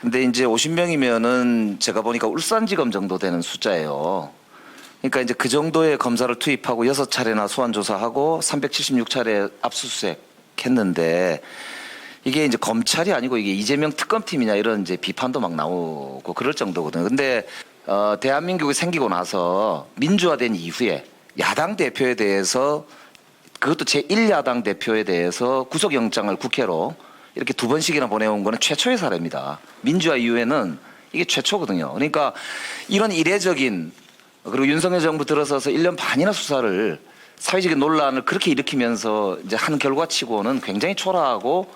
근데 이제 50명이면은 제가 보니까 울산지검 정도 되는 숫자예요. 그러니까 이제 그 정도의 검사를 투입하고 6차례나 소환 조사하고 376차례 압수수색 했는데 이게 이제 검찰이 아니고 이게 이재명 특검팀이냐 이런 이제 비판도 막 나오고 그럴 정도거든요. 근데 대한민국이 생기고 나서 민주화된 이후에 야당 대표에 대해서 그것도 제1야당 대표에 대해서 구속영장을 국회로 이렇게 2번씩이나 보내온 거는 최초의 사례입니다. 민주화 이후에는 이게 최초거든요. 그러니까 이런 이례적인 그리고 윤석열 정부 들어서서 1년 반이나 수사를 사회적인 논란을 그렇게 일으키면서 이제 한 결과치고는 굉장히 초라하고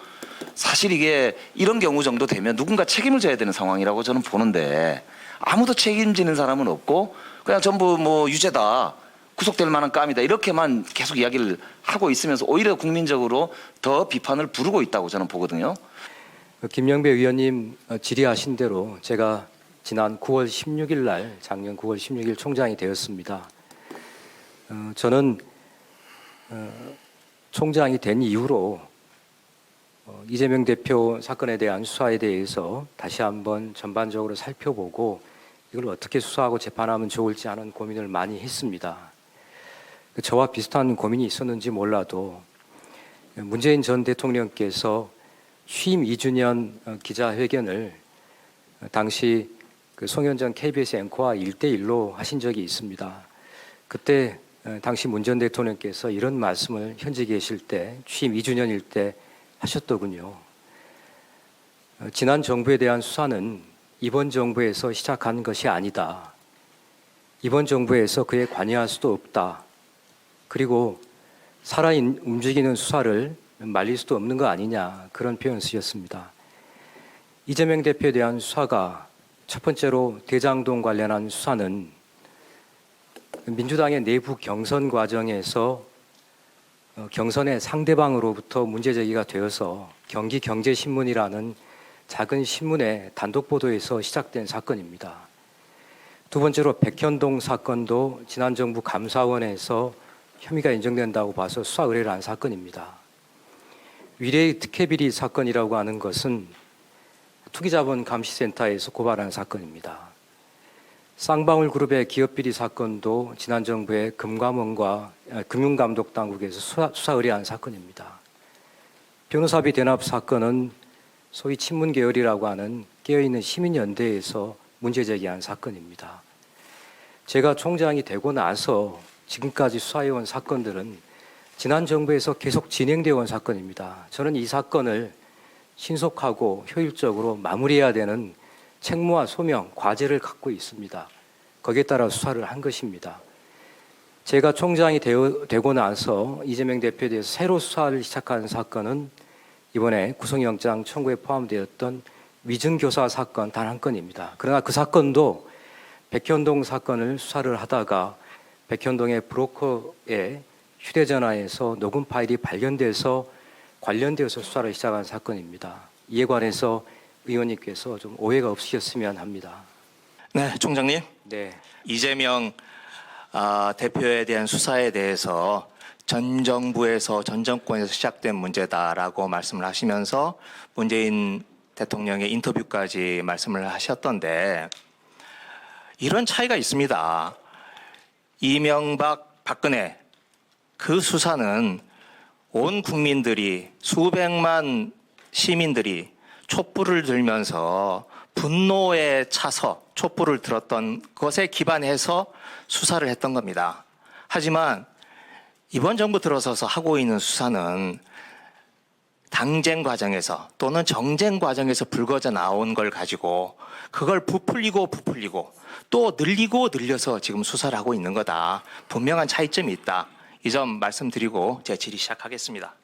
사실 이게 이런 경우 정도 되면 누군가 책임을 져야 되는 상황이라고 저는 보는데 아무도 책임지는 사람은 없고 그냥 전부 뭐 유죄다. 구속될 만한 감이다. 이렇게만 계속 이야기를 하고 있으면서 오히려 국민적으로 더 비판을 부르고 있다고 저는 보거든요. 김영배 의원님 질의하신 대로 제가 지난 9월 16일 날 작년 9월 16일 총장이 되었습니다. 저는 총장이 된 이후로 이재명 대표 사건에 대한 수사에 대해서 다시 한번 전반적으로 살펴보고 이걸 어떻게 수사하고 재판하면 좋을지 하는 고민을 많이 했습니다. 저와 비슷한 고민이 있었는지 몰라도 문재인 전 대통령께서 취임 2주년 기자회견을 당시 송현정 KBS 앵커와 1대1로 하신 적이 있습니다. 그때 당시 문 전 대통령께서 이런 말씀을 현직에 계실 때 취임 2주년일 때 하셨더군요. 지난 정부에 대한 수사는 이번 정부에서 시작한 것이 아니다. 이번 정부에서 그에 관여할 수도 없다. 그리고 살아 움직이는 수사를 말릴 수도 없는 거 아니냐 그런 표현을 쓰셨습니다. 이재명 대표에 대한 수사가 첫 번째로 대장동 관련한 수사는 민주당의 내부 경선 과정에서 경선의 상대방으로부터 문제 제기가 되어서 경기경제신문이라는 작은 신문의 단독 보도에서 시작된 사건입니다. 두 번째로 백현동 사건도 지난 정부 감사원에서 혐의가 인정된다고 봐서 수사 의뢰를 한 사건입니다. 위례의 특혜비리 사건이라고 하는 것은 투기자본감시센터에서 고발한 사건입니다. 쌍방울 그룹의 기업비리 사건도 지난 정부의 금융감독당국에서 수사 의뢰한 사건입니다. 변호사비 대납 사건은 소위 친문계열이라고 하는 깨어있는 시민연대에서 문제 제기한 사건입니다. 제가 총장이 되고 나서 지금까지 수사해온 사건들은 지난 정부에서 계속 진행되어 온 사건입니다. 저는 이 사건을 신속하고 효율적으로 마무리해야 되는 책무와 소명, 과제를 갖고 있습니다. 거기에 따라 수사를 한 것입니다. 제가 총장이 되고 나서 이재명 대표에 대해서 새로 수사를 시작한 사건은 이번에 구속영장 청구에 포함되었던 위증교사 사건 단 한 건입니다. 그러나 그 사건도 백현동 사건을 수사를 하다가 백현동의 브로커의 휴대전화에서 녹음 파일이 발견돼서 관련되어서 수사를 시작한 사건입니다. 이에 관해서 의원님께서 좀 오해가 없으셨으면 합니다. 네, 총장님. 네. 이재명 대표에 대한 수사에 대해서 전 정부에서 전 정권에서 시작된 문제다라고 말씀을 하시면서 문재인 대통령의 인터뷰까지 말씀을 하셨던데 이런 차이가 있습니다. 이명박, 박근혜 그 수사는 온 국민들이 수백만 시민들이 촛불을 들면서 분노에 차서 촛불을 들었던 것에 기반해서 수사를 했던 겁니다. 하지만 이번 정부 들어서서 하고 있는 수사는 당쟁 과정에서 또는 정쟁 과정에서 불거져 나온 걸 가지고 그걸 부풀리고 또 늘려서 지금 수사를 하고 있는 거다. 분명한 차이점이 있다. 이 점 말씀드리고 제 질의 시작하겠습니다.